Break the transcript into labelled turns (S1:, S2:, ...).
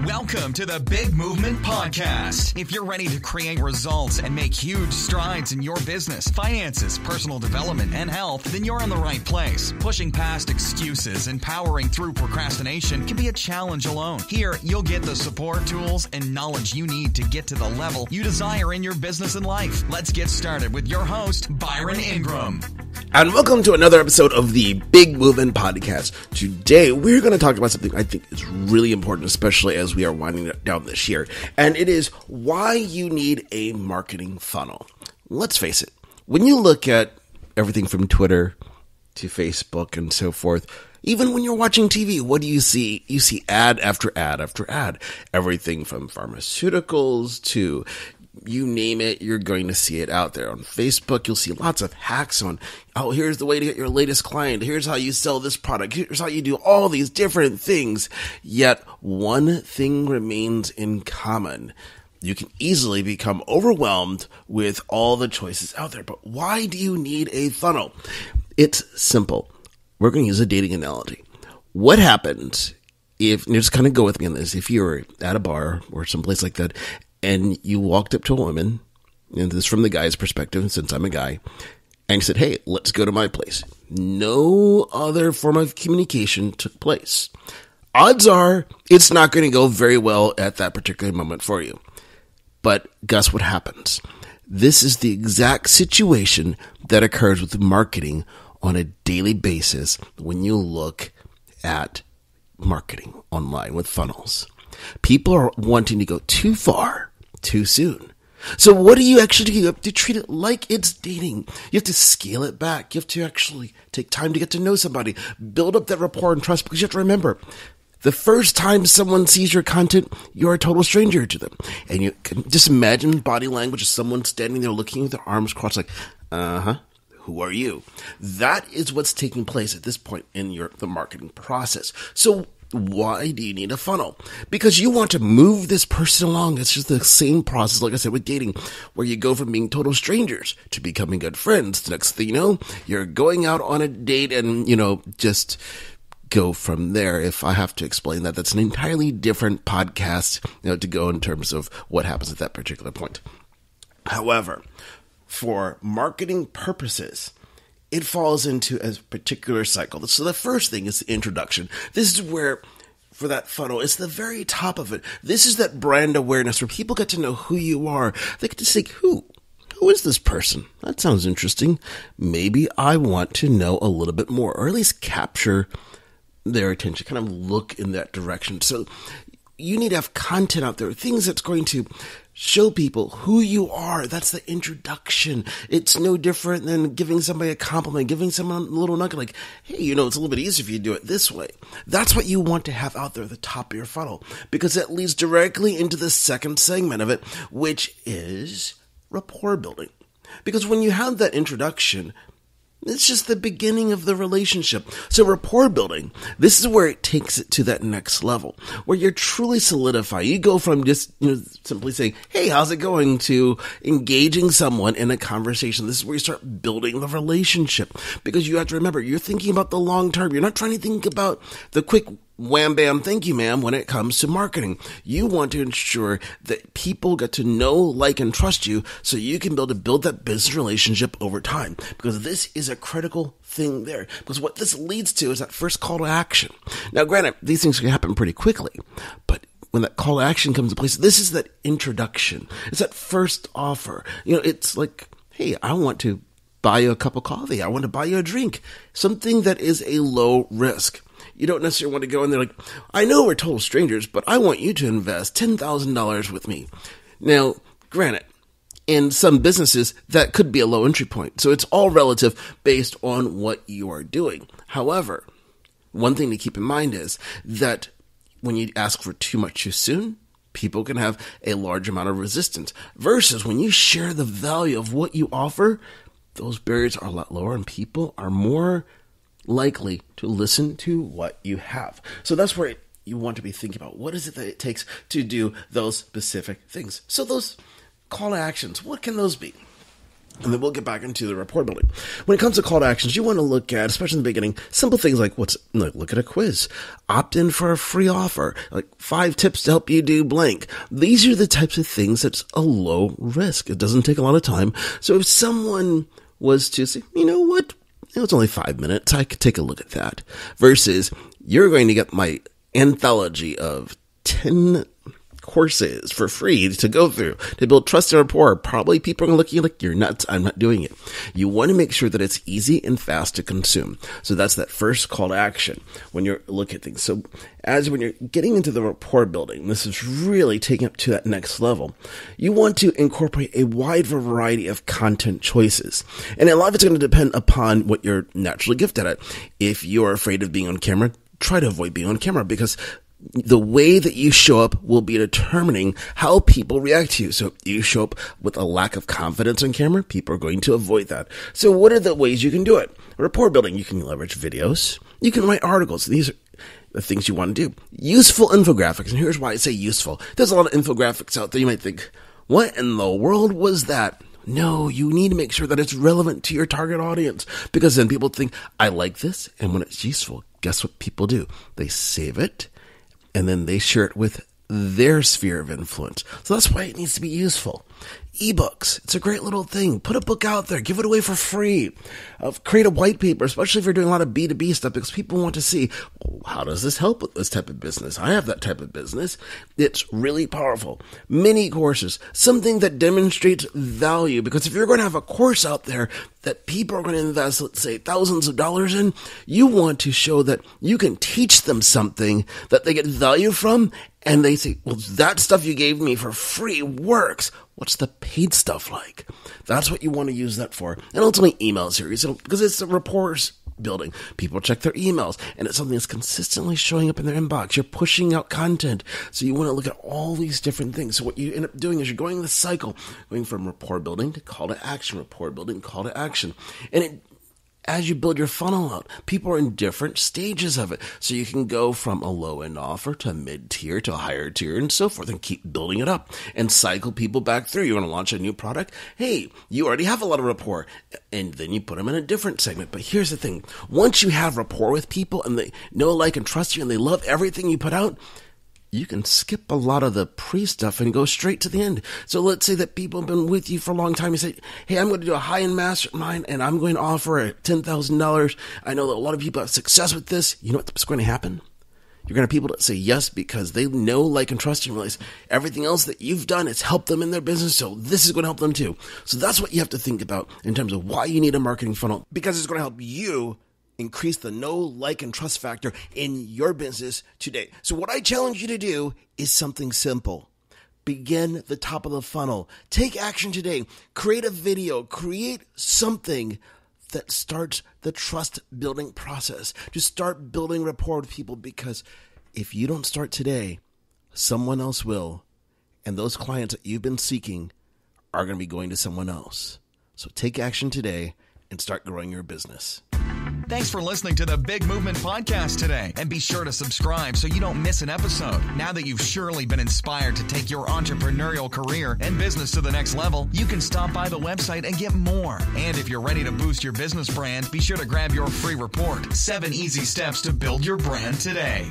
S1: Welcome to the Big Movement Podcast. If you're ready to create results and make huge strides in your business, finances, personal development, and health, then you're in the right place. Pushing past excuses and powering through procrastination can be a challenge alone. Here, you'll get the support, tools, and knowledge you need to get to the level you desire in your business and life. Let's get started with your host, Byron Ingram.
S2: And welcome to another episode of the Big Movement Podcast. Today, we're going to talk about something I think is really important, especially as we are winding down this year. And it is why you need a marketing funnel. Let's face it, when you look at everything from Twitter to Facebook and so forth, even when you're watching TV, what do you see? You see ad after ad after ad. Everything from pharmaceuticals to you name it, you're going to see it out there. On Facebook, you'll see lots of hacks on, oh, here's the way to get your latest client. Here's how you sell this product. Here's how you do all these different things. Yet one thing remains in common. You can easily become overwhelmed with all the choices out there. But why do you need a funnel? It's simple. We're going to use a dating analogy. What happens if, just kind of go with me on this, if you're at a bar or someplace like that, and you walked up to a woman, and this is from the guy's perspective, since I'm a guy, and you said, hey, let's go to my place. No other form of communication took place. Odds are it's not going to go very well at that particular moment for you. But guess what happens? This is the exact situation that occurs with marketing on a daily basis when you look at marketing online with funnels. People are wanting to go too far, too soon. So what do you actually do? You have to treat it like it's dating. You have to scale it back. You have to actually take time to get to know somebody, build up that rapport and trust, because you have to remember, the first time someone sees your content, you're a total stranger to them. And you can just imagine body language of someone standing there looking with their arms crossed like, who are you? That is what's taking place at this point in the marketing process. So why do you need a funnel? Because you want to move this person along. It's just the same process, like I said, with dating, where you go from being total strangers to becoming good friends. The next thing you know, you're going out on a date and, just go from there. If I have to explain that, that's an entirely different podcast, to go in terms of what happens at that particular point. However, for marketing purposes, it falls into a particular cycle. So the first thing is the introduction. This is where, for that funnel, it's the very top of it. This is that brand awareness where people get to know who you are. They get to say, who is this person? That sounds interesting. Maybe I want to know a little bit more, or at least capture their attention, kind of look in that direction. So you need to have content out there, things that's going to show people who you are. That's the introduction. It's no different than giving somebody a compliment, giving someone a little nugget like, hey, it's a little bit easier if you do it this way. That's what you want to have out there at the top of your funnel, because that leads directly into the second segment of it, which is rapport building. Because when you have that introduction, it's just the beginning of the relationship. So rapport building, this is where it takes it to that next level, where you're truly solidifying. You go from just simply saying, hey, how's it going, to engaging someone in a conversation. This is where you start building the relationship, because you have to remember, you're thinking about the long term. You're not trying to think about the quick wham, bam, thank you, ma'am, when it comes to marketing. You want to ensure that people get to know, like, and trust you so you can build that business relationship over time, because this is a critical thing there. Because what this leads to is that first call to action. Now, granted, these things can happen pretty quickly, but when that call to action comes into place, this is that introduction. It's that first offer. It's like, hey, I want to buy you a cup of coffee. I want to buy you a drink. Something that is a low risk. You don't necessarily want to go in there like, I know we're total strangers, but I want you to invest $10,000 with me. Now, granted, in some businesses, that could be a low entry point. So it's all relative based on what you are doing. However, one thing to keep in mind is that when you ask for too much too soon, people can have a large amount of resistance. Versus when you share the value of what you offer, those barriers are a lot lower and people are more likely to listen to what you have. So that's where you want to be thinking about, what is it that it takes to do those specific things? So those call to actions, what can those be? And then we'll get back into the rapport building. When it comes to call to actions, you want to look at, especially in the beginning, simple things like look at a quiz, opt in for a free offer, like 5 tips to help you do blank. These are the types of things that's a low risk. It doesn't take a lot of time. So if someone was to say, you know what, it's only 5 minutes, I could take a look at that. Versus, you're going to get my anthology of 10 courses for free to go through to build trust and rapport. Probably people are going to look at you like you're nuts. I'm not doing it. You want to make sure that it's easy and fast to consume. So that's that first call to action when you're looking at things. So when you're getting into the rapport building, this is really taking up to that next level. You want to incorporate a wide variety of content choices. And a lot of it's going to depend upon what you're naturally gifted at. If you're afraid of being on camera, try to avoid being on camera, because the way that you show up will be determining how people react to you. So if you show up with a lack of confidence on camera, people are going to avoid that. So what are the ways you can do it? Rapport building, you can leverage videos. You can write articles. These are the things you want to do. Useful infographics. And here's why I say useful. There's a lot of infographics out there. You might think, what in the world was that? No, you need to make sure that it's relevant to your target audience, because then people think, I like this. And when it's useful, guess what people do? They save it, and then they share it with their sphere of influence. So that's why it needs to be useful. Ebooks, it's a great little thing. Put a book out there, give it away for free. Create a white paper, especially if you're doing a lot of B2B stuff, because people want to see, how does this help with this type of business? I have that type of business. It's really powerful. Mini courses, something that demonstrates value, because if you're going to have a course out there that people are going to invest, let's say, thousands of dollars in, you want to show that you can teach them something that they get value from, and they say, well, that stuff you gave me for free works. What's the paid stuff like? That's what you want to use that for. And ultimately, email series, because it's a rapport building. People check their emails, and it's something that's consistently showing up in their inbox. You're pushing out content, so you want to look at all these different things. So what you end up doing is you're going the cycle, going from rapport building to call to action, rapport building, call to action. And as you build your funnel out, people are in different stages of it. So you can go from a low-end offer to a mid-tier to a higher tier and so forth, and keep building it up and cycle people back through. You want to launch a new product? Hey, you already have a lot of rapport, and then you put them in a different segment. But here's the thing. Once you have rapport with people and they know, like, and trust you, and they love everything you put out, you can skip a lot of the pre-stuff and go straight to the end. So let's say that people have been with you for a long time. You say, hey, I'm going to do a high-end mastermind, and I'm going to offer $10,000. I know that a lot of people have success with this. You know what's going to happen? You're going to have people that say yes because they know, like, and trust you, and realize everything else that you've done has helped them in their business, so this is going to help them too. So that's what you have to think about in terms of why you need a marketing funnel, because it's going to help you increase the know, like, and trust factor in your business today. So what I challenge you to do is something simple. Begin the top of the funnel. Take action today. Create a video. Create something that starts the trust building process. Just start building rapport with people, because if you don't start today, someone else will. And those clients that you've been seeking are going to be going to someone else. So take action today and start growing your business.
S1: Thanks for listening to the Big Movement Podcast today. And be sure to subscribe so you don't miss an episode. Now that you've surely been inspired to take your entrepreneurial career and business to the next level, you can stop by the website and get more. And if you're ready to boost your business brand, be sure to grab your free report, 7 Easy Steps to Build Your Brand Today.